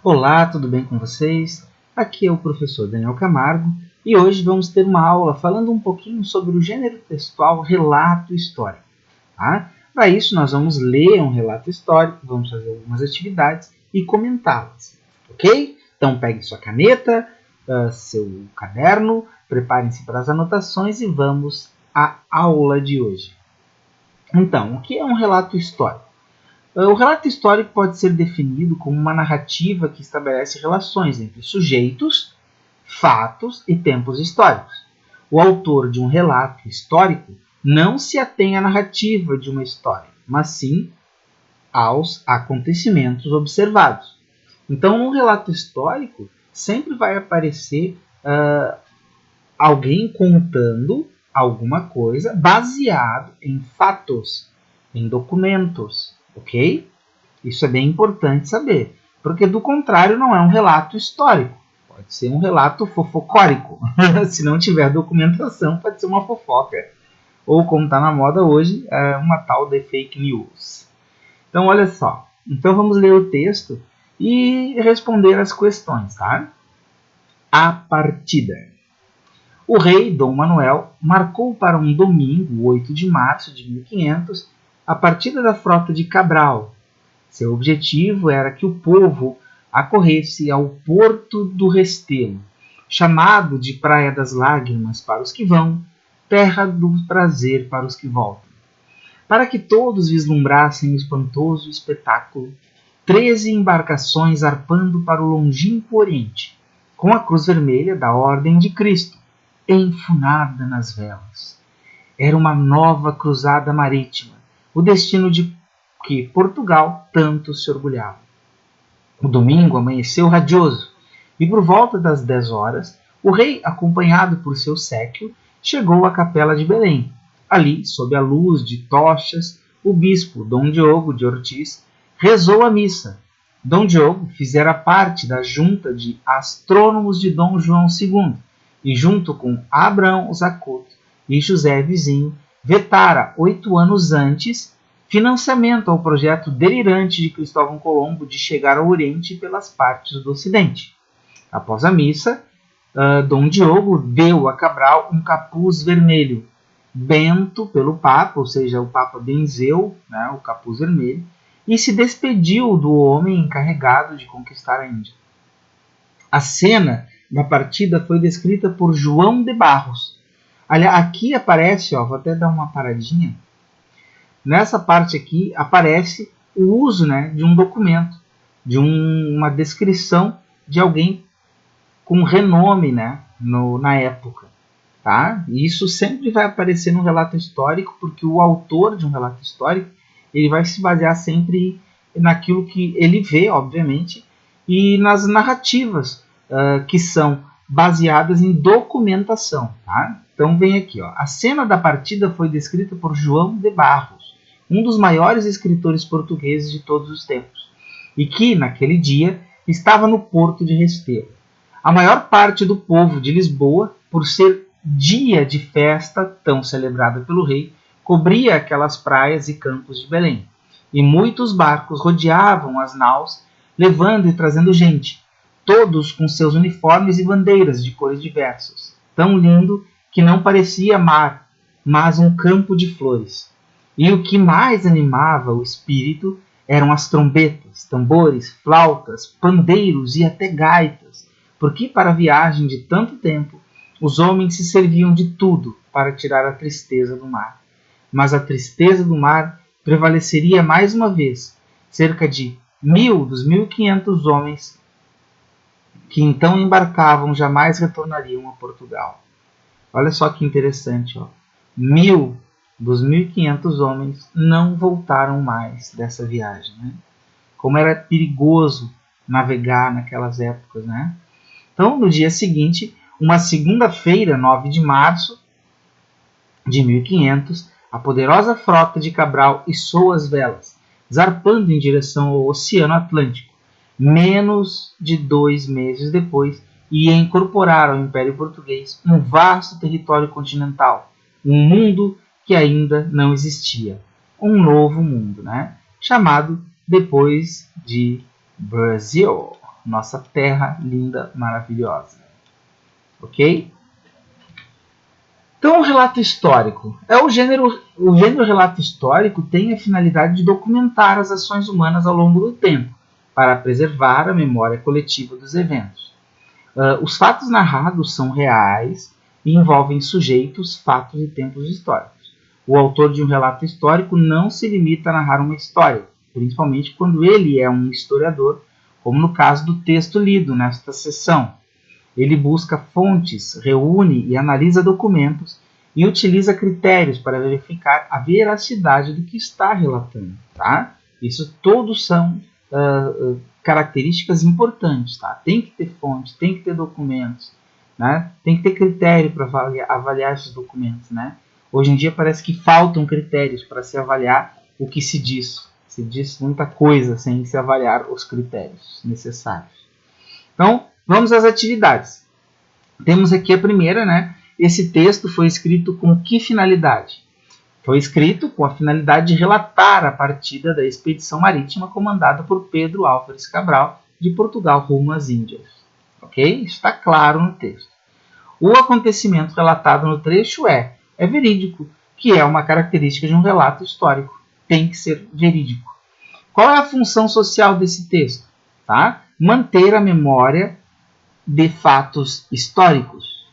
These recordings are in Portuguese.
Olá, tudo bem com vocês? Aqui é o professor Daniel Camargo e hoje vamos ter uma aula falando um pouquinho sobre o gênero textual relato histórico. Tá? Para isso, nós vamos ler um relato histórico, vamos fazer algumas atividades e comentá-las, ok? Então, pegue sua caneta, seu caderno, preparem-se para as anotações e vamos à aula de hoje. Então, o que é um relato histórico? O relato histórico pode ser definido como uma narrativa que estabelece relações entre sujeitos, fatos e tempos históricos. O autor de um relato histórico não se atém à narrativa de uma história, mas sim aos acontecimentos observados. Então, no relato histórico, sempre vai aparecer alguém contando alguma coisa baseado em fatos, em documentos, ok? Isso é bem importante saber, porque do contrário não é um relato histórico, pode ser um relato fofocórico. Se não tiver documentação, pode ser uma fofoca. Ou, como está na moda hoje, uma tal de fake news. Então, olha só. Então, vamos ler o texto e responder as questões, tá? A partida. O rei Dom Manuel marcou para um domingo, 8 de março de 1500, a partida da frota de Cabral. Seu objetivo era que o povo acorresse ao Porto do Restelo, chamado de Praia das Lágrimas para os que vão, terra do prazer para os que voltam. Para que todos vislumbrassem o espantoso espetáculo, 13 embarcações zarpando para o longínquo Oriente, com a cruz vermelha da Ordem de Cristo, enfunada nas velas. Era uma nova cruzada marítima, o destino de que Portugal tanto se orgulhava. O domingo amanheceu radioso, e por volta das 10 horas, o rei, acompanhado por seu séquio, chegou à capela de Belém. Ali, sob a luz de tochas, o bispo Dom Diogo de Ortiz rezou a missa. Dom Diogo fizera parte da junta de astrônomos de Dom João II, e junto com Abraão Zacuto e José Vizinho, vetara 8 anos antes financiamento ao projeto delirante de Cristóvão Colombo de chegar ao Oriente pelas partes do Ocidente. Após a missa, Dom Diogo deu a Cabral um capuz vermelho, bento pelo Papa, ou seja, o Papa benzeu, né, o capuz vermelho, e se despediu do homem encarregado de conquistar a Índia. A cena da partida foi descrita por João de Barros. Aliás, aqui aparece, vou até dar uma paradinha. Nessa parte aqui aparece o uso, né, de um documento, de uma descrição de alguém com renome, né, na época. Tá? E isso sempre vai aparecer no relato histórico, porque o autor de um relato histórico ele vai se basear sempre naquilo que ele vê, obviamente, e nas narrativas que são baseadas em documentação. Tá? Então vem aqui, a cena da partida foi descrita por João de Barros, um dos maiores escritores portugueses de todos os tempos, e que, naquele dia, estava no Porto de Restelo. A maior parte do povo de Lisboa, por ser dia de festa tão celebrada pelo rei, cobria aquelas praias e campos de Belém. E muitos barcos rodeavam as naus, levando e trazendo gente, todos com seus uniformes e bandeiras de cores diversas, tão lindo que não parecia mar, mas um campo de flores. E o que mais animava o espírito eram as trombetas, tambores, flautas, pandeiros e até gaitas, porque para a viagem de tanto tempo os homens se serviam de tudo para tirar a tristeza do mar. Mas a tristeza do mar prevaleceria mais uma vez. Cerca de 1000 dos 1500 homens que então embarcavam jamais retornariam a Portugal. Olha só que interessante. 1000 dos 1500 homens não voltaram mais dessa viagem. Né? Como era perigoso navegar naquelas épocas. Né? Então, no dia seguinte, uma segunda-feira, 9 de março de 1500, a poderosa frota de Cabral içou as velas, zarpando em direção ao Oceano Atlântico. Menos de 2 meses depois, ia incorporar ao Império Português um vasto território continental, um mundo que ainda não existia, um novo mundo, né? Chamado depois de Brasil. nossa terra linda, maravilhosa. Ok? Então, o relato histórico. O gênero relato histórico tem a finalidade de documentar as ações humanas ao longo do tempo, para preservar a memória coletiva dos eventos. Os fatos narrados são reais e envolvem sujeitos, fatos e tempos históricos. O autor de um relato histórico não se limita a narrar uma história, principalmente quando ele é um historiador, como no caso do texto lido nesta sessão. Ele busca fontes, reúne e analisa documentos e utiliza critérios para verificar a veracidade do que está relatando. Tá? Isso todos são características importantes. Tá? Tem que ter fonte, tem que ter documentos, né? Tem que ter critério para avaliar esses documentos. Né? Hoje em dia parece que faltam critérios para se avaliar o que se diz. Se diz muita coisa sem se avaliar os critérios necessários. Então, vamos às atividades. Temos aqui a primeira, né? Esse texto foi escrito com que finalidade? Foi escrito com a finalidade de relatar a partida da expedição marítima comandada por Pedro Álvares Cabral, de Portugal rumo às Índias. Ok? Isso está claro no texto. O acontecimento relatado no trecho é verídico, que é uma característica de um relato histórico. Tem que ser verídico. Qual é a função social desse texto? Tá? Manter a memória de fatos históricos.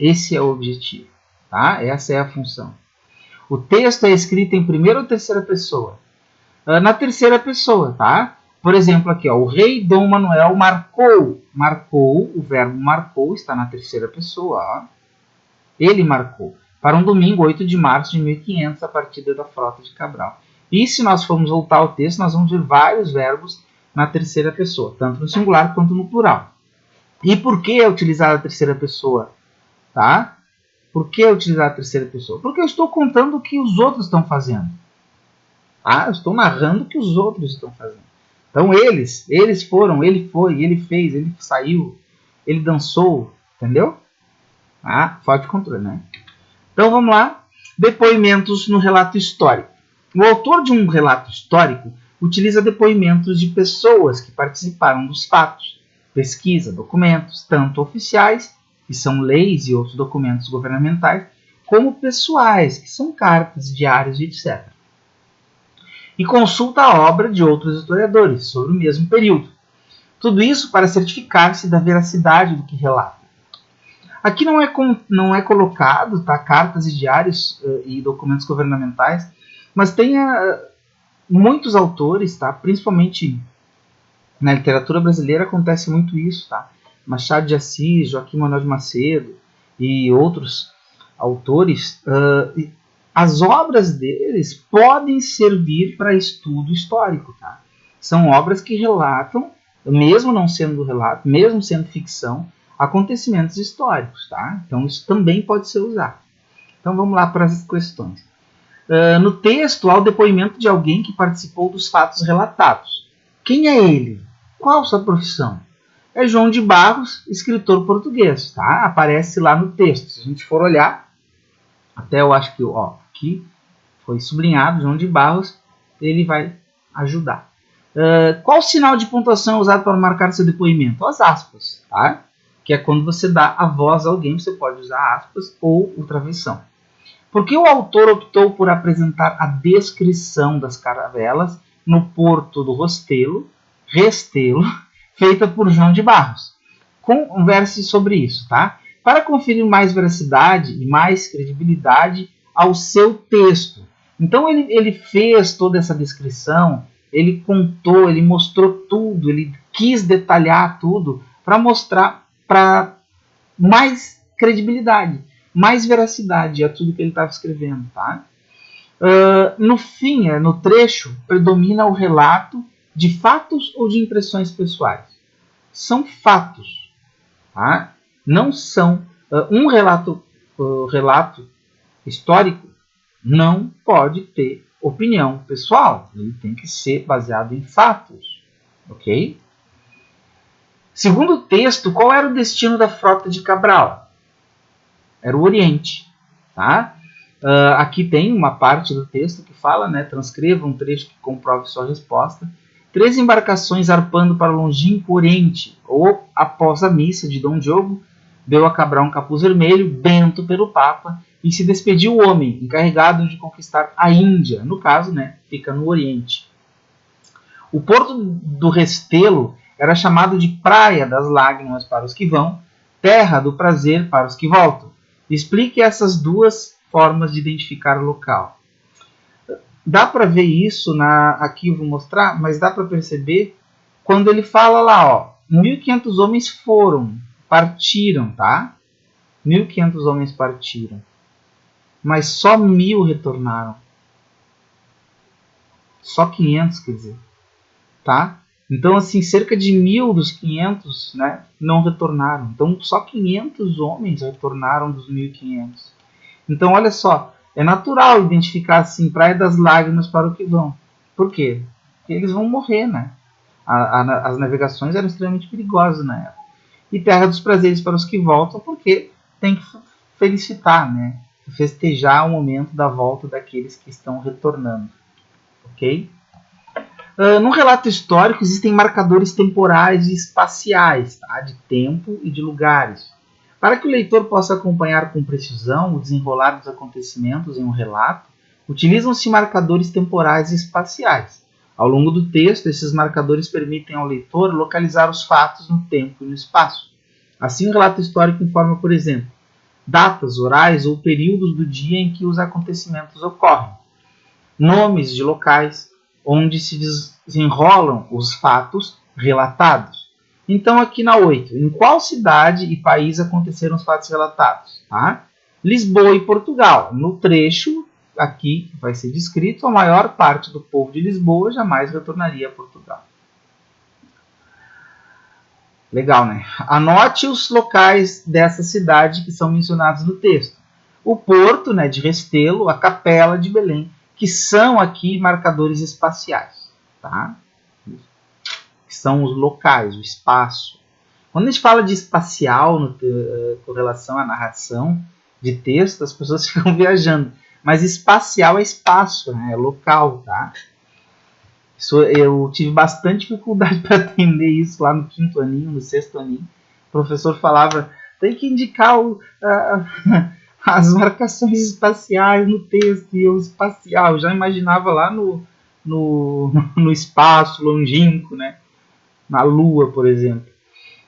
Esse é o objetivo. Tá? Essa é a função. O texto é escrito em primeira ou terceira pessoa? Na terceira pessoa. Tá? Por exemplo, aqui, ó, o rei Dom Manuel marcou. Marcou, o verbo marcou está na terceira pessoa. Ó. Ele marcou. Para um domingo, 8 de março de 1500, a partida da frota de Cabral. E se nós formos voltar ao texto, nós vamos ver vários verbos na terceira pessoa, tanto no singular quanto no plural. E por que é utilizada a terceira pessoa? Tá? Por que é utilizada a terceira pessoa? Porque eu estou contando o que os outros estão fazendo. Tá? Eu estou narrando o que os outros estão fazendo. Então eles foram, ele foi, ele fez, ele saiu, ele dançou, entendeu? Forte controle, né? Então vamos lá. Depoimentos no relato histórico. O autor de um relato histórico utiliza depoimentos de pessoas que participaram dos fatos, pesquisa documentos, tanto oficiais, que são leis e outros documentos governamentais, como pessoais, que são cartas, diários, etc. E consulta a obra de outros historiadores sobre o mesmo período. Tudo isso para certificar-se da veracidade do que relata. Aqui não é colocado, tá, cartas e diários e documentos governamentais, mas tem muitos autores, tá, principalmente na literatura brasileira acontece muito isso, tá? Machado de Assis, Joaquim Manuel de Macedo e outros autores, as obras deles podem servir para estudo histórico, tá? São obras que relatam, mesmo não sendo relato, mesmo sendo ficção, acontecimentos históricos, tá? Então isso também pode ser usado. Então vamos lá para as questões. No texto há o depoimento de alguém que participou dos fatos relatados. Quem é ele? Qual sua profissão? É João de Barros, escritor português, tá? Aparece lá no texto. Se a gente for olhar, até eu acho que aqui foi sublinhado, João de Barros, ele vai ajudar. Qual sinal de pontuação é usado para marcar seu depoimento? As aspas, tá? Que é quando você dá a voz a alguém, você pode usar aspas ou o travessão. Por que o autor optou por apresentar a descrição das caravelas no porto do Restelo, feita por João de Barros? Converse sobre isso, tá? Para conferir mais veracidade e mais credibilidade ao seu texto. Então ele fez toda essa descrição, ele contou, ele mostrou tudo, ele quis detalhar tudo para mostrar para mais credibilidade, mais veracidade a tudo que ele estava escrevendo, tá? No fim, no trecho, predomina o relato de fatos ou de impressões pessoais. São fatos, tá? Não são um relato histórico não pode ter opinião pessoal, ele tem que ser baseado em fatos, ok? Segundo o texto, qual era o destino da frota de Cabral? Era o Oriente. Tá? Aqui tem uma parte do texto que fala, né, transcreva um trecho que comprove sua resposta. 3 embarcações zarpando para o longínquo Oriente, ou após a missa de Dom Diogo, deu a Cabral um capuz vermelho, bento pelo Papa, e se despediu o homem, encarregado de conquistar a Índia, no caso, né, fica no Oriente. O porto do Restelo era chamado de Praia das Lágrimas para os que vão, Terra do Prazer para os que voltam. Explique essas duas formas de identificar o local. Dá para ver isso, aqui eu vou mostrar, mas dá para perceber quando ele fala lá, ó, 1.500 homens partiram, tá? 1.500 homens partiram, mas só 1.000 retornaram. Só 500, quer dizer, tá? Então, assim, cerca de 1.000 dos 500, né, não retornaram. Então, só 500 homens retornaram dos 1.500. Então, olha só, é natural identificar, assim, Praia das Lágrimas para o que vão. Por quê? Porque eles vão morrer, né? As navegações eram extremamente perigosas na época. E Terra dos Prazeres para os que voltam, porque tem que felicitar, né? Festejar o momento da volta daqueles que estão retornando. Ok? No relato histórico existem marcadores temporais e espaciais, tá? De tempo e de lugares. Para que o leitor possa acompanhar com precisão o desenrolar dos acontecimentos em um relato, utilizam-se marcadores temporais e espaciais. Ao longo do texto, esses marcadores permitem ao leitor localizar os fatos no tempo e no espaço. Assim, o relato histórico informa, por exemplo, datas, horários ou períodos do dia em que os acontecimentos ocorrem, nomes de locais onde se desenrolam os fatos relatados. Então, aqui na 8, em qual cidade e país aconteceram os fatos relatados? Tá? Lisboa e Portugal. No trecho aqui que vai ser descrito, a maior parte do povo de Lisboa jamais retornaria a Portugal. Legal, né? Anote os locais dessa cidade que são mencionados no texto. O Porto, né, de Restelo, a Capela de Belém, que são aqui marcadores espaciais, tá? Que são os locais, o espaço. Quando a gente fala de espacial com relação à narração de texto, as pessoas ficam viajando. Mas espacial é espaço, né? É local, tá? Isso, eu tive bastante dificuldade para entender isso lá no 5º aninho, no 6º aninho. O professor falava, tem que indicar as marcações espaciais no texto, e eu espacial, eu já imaginava lá no espaço longínquo, né? Na Lua, por exemplo.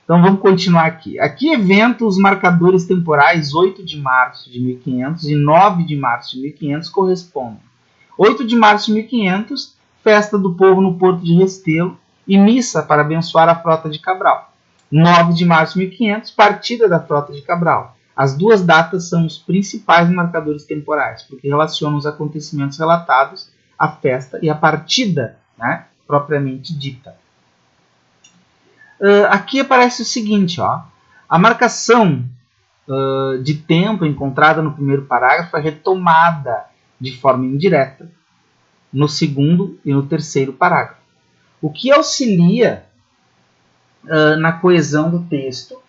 Então vamos continuar aqui. Aqui evento os marcadores temporais 8 de março de 1500 e 9 de março de 1500 correspondem. 8 de março de 1500, festa do povo no Porto de Restelo e missa para abençoar a frota de Cabral. 9 de março de 1500, partida da frota de Cabral. As duas datas são os principais marcadores temporais, porque relacionam os acontecimentos relatados, a festa e a partida, né, propriamente dita. Aqui aparece o seguinte, ó, a marcação de tempo encontrada no primeiro parágrafo é retomada de forma indireta no segundo e no terceiro parágrafo, o que auxilia na coesão do texto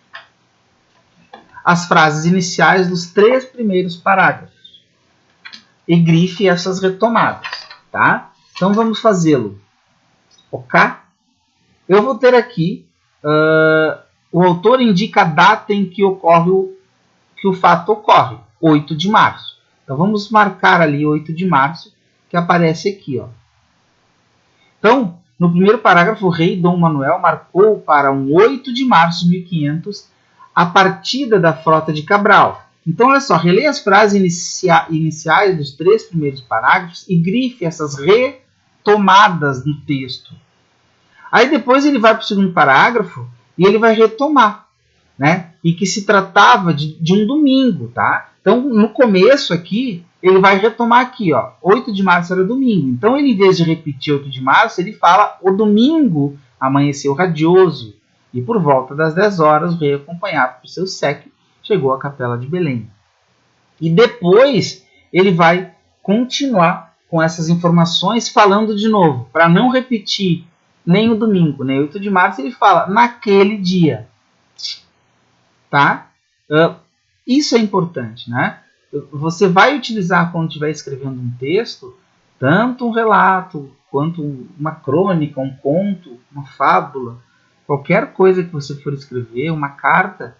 as frases iniciais dos 3 primeiros parágrafos e grife essas retomadas, tá? Então vamos fazê-lo, ok? Eu vou ter aqui o autor indica a data em que o fato ocorre, 8 de março. Então vamos marcar ali 8 de março, que aparece aqui, ó. Então, no primeiro parágrafo, o rei Dom Manuel marcou para um 8 de março de 1500 a partida da frota de Cabral. Então, olha só, releia as frases iniciais dos 3 primeiros parágrafos e grife essas retomadas no texto. Aí depois ele vai para o segundo parágrafo e ele vai retomar, né? E que se tratava de um domingo, tá? Então, no começo aqui, ele vai retomar aqui, ó, 8 de março era domingo. Então, ele, em vez de repetir 8 de março, ele fala o domingo amanheceu radioso. E por volta das 10 horas, o rei, acompanhado por seu séquito, chegou à capela de Belém. E depois ele vai continuar com essas informações falando de novo, para não repetir nem o domingo, nem 8 de março, ele fala naquele dia. Tá? Isso é importante, né? Você vai utilizar quando estiver escrevendo um texto, tanto um relato quanto uma crônica, um conto, uma fábula, qualquer coisa que você for escrever, uma carta,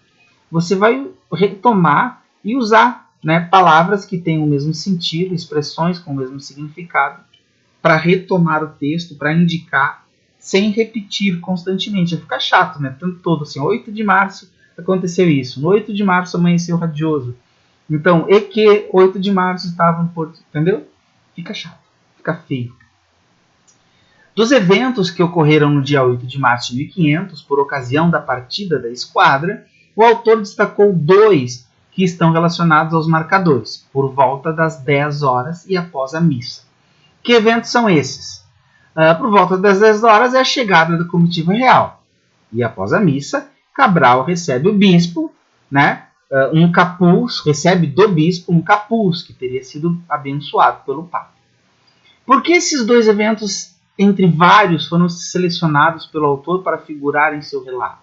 você vai retomar e usar, né, palavras que têm o mesmo sentido, expressões com o mesmo significado, para retomar o texto, para indicar, sem repetir constantemente. Vai ficar chato, né? Tanto todo assim, 8 de março aconteceu isso, no 8 de março amanheceu radioso. Então, e que 8 de março estava no Porto, entendeu? Fica chato, fica feio. Dos eventos que ocorreram no dia 8 de março de 1500, por ocasião da partida da esquadra, o autor destacou 2 que estão relacionados aos marcadores, por volta das 10 horas e após a missa. Que eventos são esses? Por volta das 10 horas é a chegada da comitiva real. E após a missa, Cabral recebe o bispo, né, um capuz, recebe do bispo um capuz que teria sido abençoado pelo Papa. Por que esses 2 eventos, entre vários, foram selecionados pelo autor para figurar em seu relato?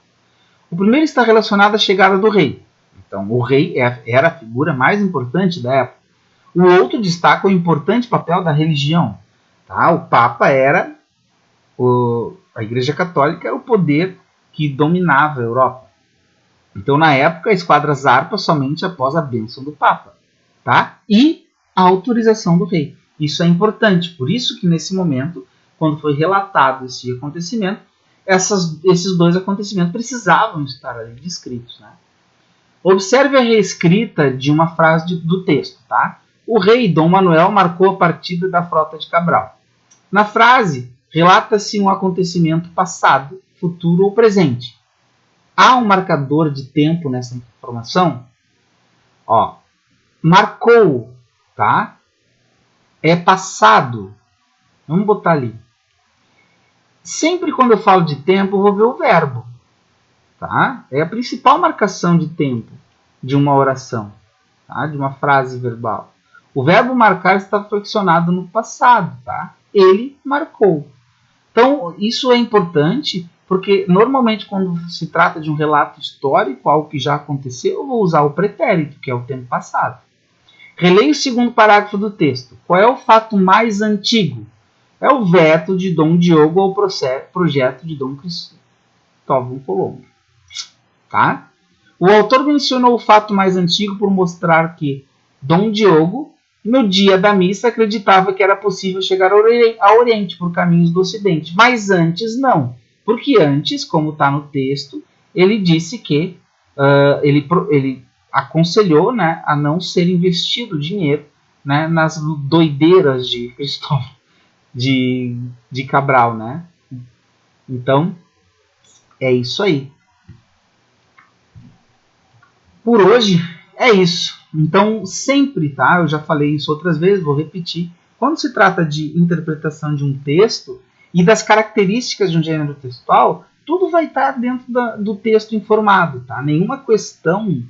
O primeiro está relacionado à chegada do rei. Então, o rei era a figura mais importante da época. O outro destaca o importante papel da religião. Tá? O Papa era, a Igreja Católica era o poder que dominava a Europa. Então, na época, a esquadra zarpa somente após a bênção do Papa. Tá? E a autorização do rei. Isso é importante. Por isso que, nesse momento, quando foi relatado esse acontecimento, esses 2 acontecimentos precisavam estar ali descritos. Né? Observe a reescrita de uma frase do texto. Tá? O rei Dom Manuel marcou a partida da frota de Cabral. Na frase, relata-se um acontecimento passado, futuro ou presente. Há um marcador de tempo nessa informação? Ó, marcou, tá? É passado. Vamos botar ali. Sempre quando eu falo de tempo, eu vou ver o verbo. Tá? É a principal marcação de tempo de uma oração, tá? De uma frase verbal. O verbo marcar está flexionado no passado. Tá? Ele marcou. Então, isso é importante porque, normalmente, quando se trata de um relato histórico, algo que já aconteceu, eu vou usar o pretérito, que é o tempo passado. Releia o segundo parágrafo do texto. Qual é o fato mais antigo? É o veto de Dom Diogo ao projeto de Dom Cristóvão Colombo. Tá? O autor mencionou o fato mais antigo por mostrar que Dom Diogo, no dia da missa, acreditava que era possível chegar ao Oriente por caminhos do Ocidente. Mas antes não. Porque antes, como está no texto, ele disse que ele aconselhou, né, a não ser investido dinheiro, né, nas doideiras de Cristóvão de Cabral. Né? Então, é isso aí. Por hoje é isso. Então, sempre, tá? Eu já falei isso outras vezes, vou repetir. Quando se trata de interpretação de um texto e das características de um gênero textual, tudo vai estar dentro do texto informado, tá? Nenhuma questão,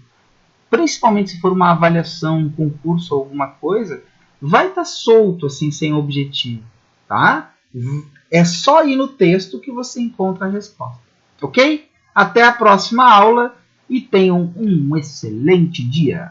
principalmente se for uma avaliação, um concurso ou alguma coisa, vai estar solto, assim, sem objetivo, tá? É só ir no texto que você encontra a resposta, ok? Até a próxima aula e tenham um excelente dia!